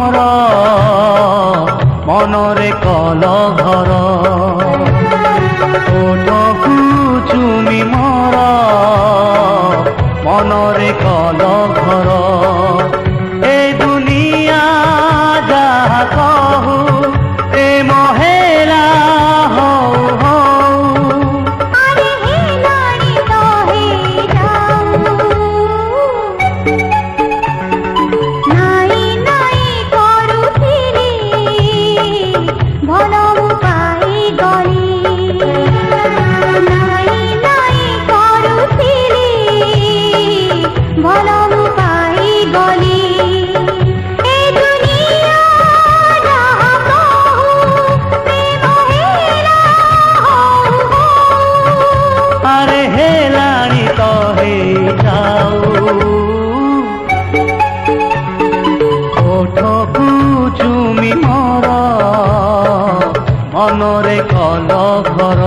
मोर मनरे कल घर ओठकू चुमी मोर मनरे कल घर ए दुनिया जहा कहू प्रेम हेला हौ हौ अरे हेलाणी तो हे जाऊ नाई नाई करुथिली भल मु पाई गली नाई नाई करुथिली भल मु पाई गली ए दुनिया जहा कहू प्रेम हेला हौ हौ अरे हेलाणी तो हे जाऊ ओठकू चुमी मोर मनरे कल घर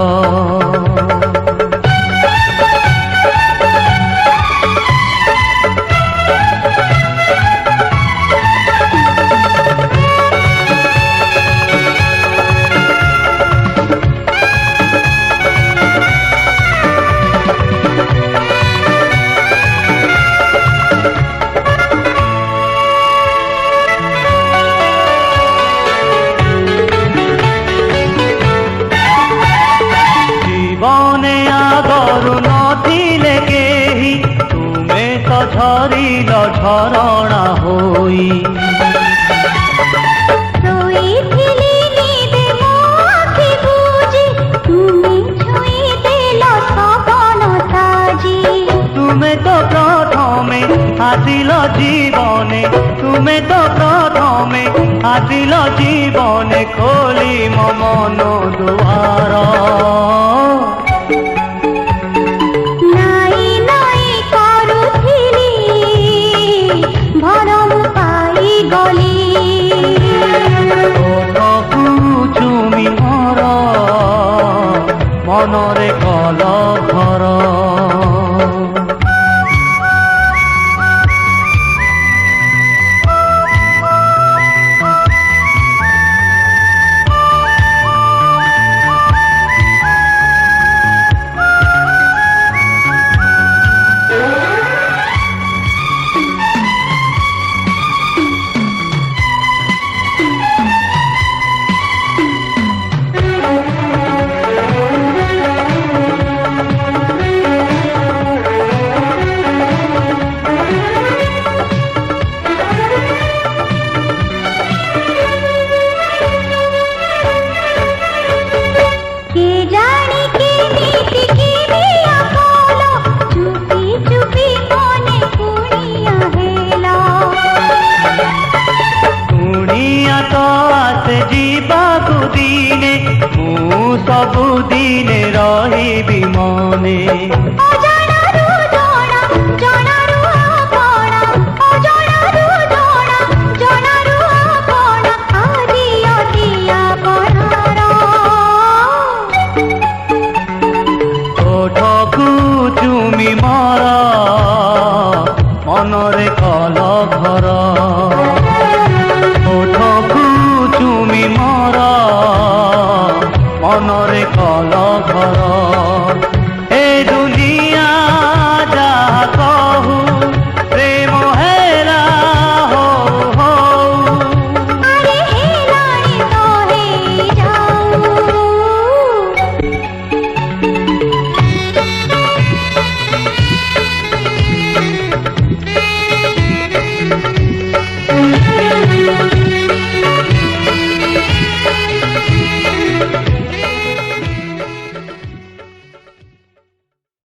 जीवने आगरु नथिले केही तुमे तो झरिल झरणा होई शोइथिली निदे मो आखि बुझी तुमी छुई देल सपन साजी तुमे तो प्रथमे आसिल जीवने तुमे तो प्रथमे आसिल जीवने खोली मो मन दुआर नाई नाई करुथिली भल मु पाई गली ओठकू चुमी मोर मनरे कल घर के जानी के नीति के बिया बोलो चुपी चुपी कोने कुड़िया हेला कुणिया तो आसे जीवाकू दिने मु सबु दिने रहिबी मने अजणारू जणा जणारू आपणा अजणारू जणा जणारू आपणा आदि अतिया पणार ओठकू चुमी मोर मनरे कल घर